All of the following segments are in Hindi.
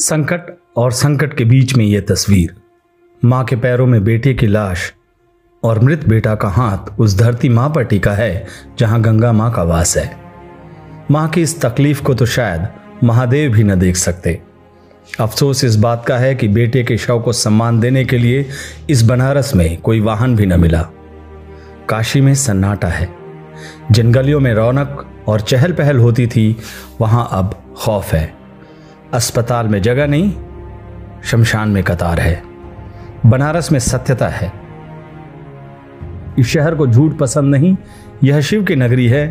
संकट और संकट के बीच में यह तस्वीर, मां के पैरों में बेटे की लाश और मृत बेटा का हाथ उस धरती मां पर टिका है जहां गंगा मां का वास है। मां की इस तकलीफ को तो शायद महादेव भी न देख सकते। अफसोस इस बात का है कि बेटे के शव को सम्मान देने के लिए इस बनारस में कोई वाहन भी न मिला। काशी में सन्नाटा है। जिन गलियों में रौनक और चहल पहल होती थी वहां अब खौफ है। अस्पताल में जगह नहीं, शमशान में कतार है। बनारस में सत्यता है। इस शहर को झूठ पसंद नहीं। यह शिव की नगरी है,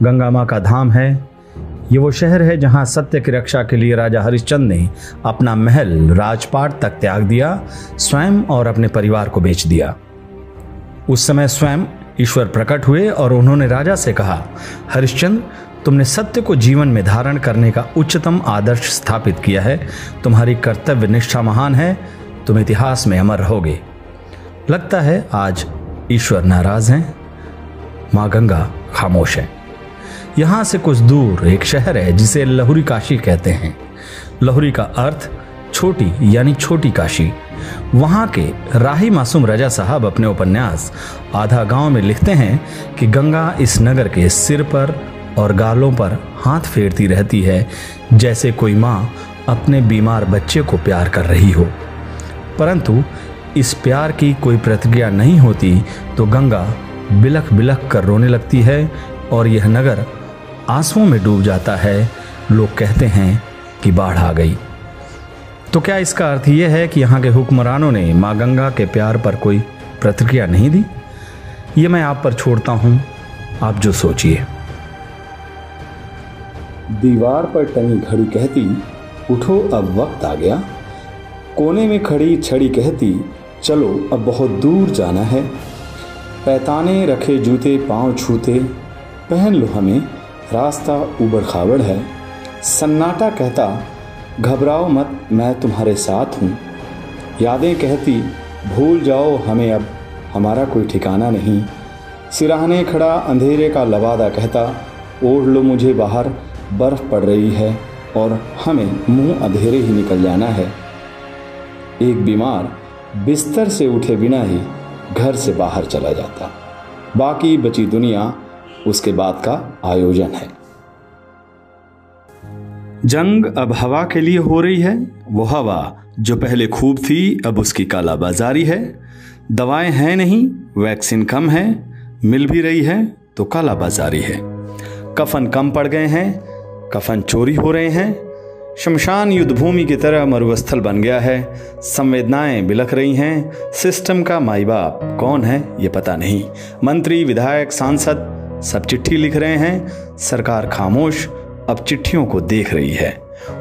गंगा मां का धाम है। यह वो शहर है जहां सत्य की रक्षा के लिए राजा हरिश्चंद्र ने अपना महल राजपाट तक त्याग दिया, स्वयं और अपने परिवार को बेच दिया। उस समय स्वयं ईश्वर प्रकट हुए और उन्होंने राजा से कहा, हरिश्चंद्र, तुमने सत्य को जीवन में धारण करने का उच्चतम आदर्श स्थापित किया है। तुम्हारी कर्तव्य निष्ठा महान है। तुम इतिहास में अमर रहोगे। लगता है आज ईश्वर नाराज हैं, मां गंगा खामोश है। यहां से कुछ दूर एक शहर है जिसे लहुरी काशी कहते हैं। लहुरी का अर्थ छोटी यानी छोटी काशी। वहां के राही मासूम रजा साहब अपने उपन्यास आधा गांव में लिखते हैं कि गंगा इस नगर के सिर पर और गालों पर हाथ फेरती रहती है, जैसे कोई मां अपने बीमार बच्चे को प्यार कर रही हो। परंतु इस प्यार की कोई प्रतिक्रिया नहीं होती तो गंगा बिलख बिलख कर रोने लगती है और यह नगर आंसुओं में डूब जाता है। लोग कहते हैं कि बाढ़ आ गई। तो क्या इसका अर्थ यह है कि यहाँ के हुक्मरानों ने मां गंगा के प्यार पर कोई प्रतिक्रिया नहीं दी? ये मैं आप पर छोड़ता हूं, आप जो सोचिए। दीवार पर टंगी घड़ी कहती, उठो अब वक्त आ गया। कोने में खड़ी छड़ी कहती, चलो अब बहुत दूर जाना है। पैताने रखे जूते पांव छूते, पहन लो हमें, रास्ता उबड़ खाबड़ है। सन्नाटा कहता, घबराओ मत, मैं तुम्हारे साथ हूँ। यादें कहती, भूल जाओ हमें अब, हमारा कोई ठिकाना नहीं। सिराहने खड़ा अंधेरे का लबादा कहता, ओढ़ लो मुझे बाहर, बर्फ पड़ रही है और हमें मुंह अंधेरे ही निकल जाना है। एक बीमार बिस्तर से उठे बिना ही घर से बाहर चला जाता। बाकी बची दुनिया उसके बाद का आयोजन है। जंग अब हवा के लिए हो रही है। वो हवा जो पहले खूब थी अब उसकी कालाबाजारी है। दवाएं हैं नहीं, वैक्सीन कम है, मिल भी रही है तो कालाबाजारी है। कफन कम पड़ गए हैं, कफन चोरी हो रहे हैं। शमशान युद्धभूमि की तरह मरुस्थल बन गया है। संवेदनाएं बिलख रही हैं। सिस्टम का माई बाप कौन है ये पता नहीं। मंत्री, विधायक, सांसद सब चिट्ठी लिख रहे हैं। सरकार खामोश अब चिट्ठियों को देख रही है।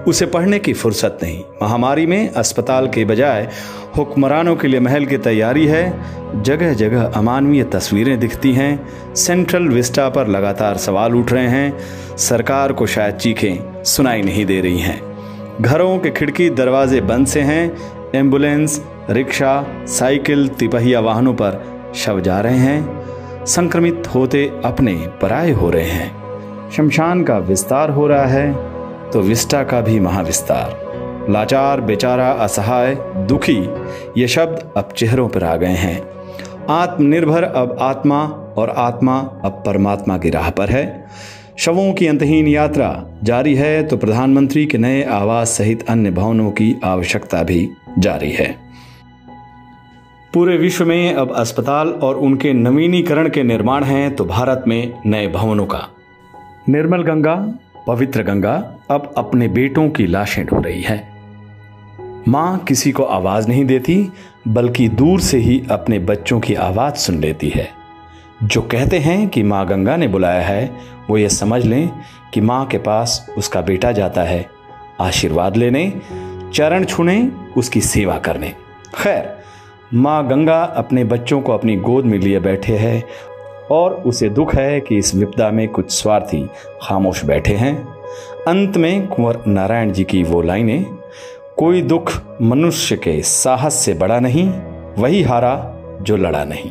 उसे पढ़ने की फुर्सत नहीं। महामारी में अस्पताल के बजाय हुक्मरानों के लिए महल की तैयारी है। जगह जगह अमानवीय तस्वीरें दिखती हैं। सेंट्रल विस्टा पर लगातार सवाल उठ रहे हैं। सरकार को शायद चीखें सुनाई नहीं दे रही हैं। घरों के खिड़की दरवाजे बंद से हैं। एम्बुलेंस, रिक्शा, साइकिल, तिपहिया वाहनों पर शव जा रहे हैं। संक्रमित होते अपने पराये हो रहे हैं। शमशान का विस्तार हो रहा है तो विस्टा का भी महाविस्तार। लाचार, बेचारा, असहाय, दुखी ये शब्द अब चेहरों पर आ गए हैं। आत्मनिर्भर अब आत्मा और आत्मा अब परमात्मा की राह पर है। शवों की अंतहीन यात्रा जारी है तो प्रधानमंत्री के नए आवास सहित अन्य भवनों की आवश्यकता भी जारी है। पूरे विश्व में अब अस्पताल और उनके नवीनीकरण के निर्माण हैं तो भारत में नए भवनों का। निर्मल गंगा, पवित्र गंगा अब अपने बेटों की लाशें ढो रही है। मां किसी को आवाज नहीं देती बल्कि दूर से ही अपने बच्चों की आवाज सुन लेती है। जो कहते हैं कि मां गंगा ने बुलाया है वो ये समझ लें कि मां के पास उसका बेटा जाता है आशीर्वाद लेने, चरण छूने, उसकी सेवा करने। खैर, मां गंगा अपने बच्चों को अपनी गोद में लिए बैठे हैं और उसे दुख है कि इस विपदा में कुछ स्वार्थी खामोश बैठे हैं। अंत में कुंवर नारायण जी की वो लाइनें, कोई दुख मनुष्य के साहस से बड़ा नहीं, वही हारा जो लड़ा नहीं।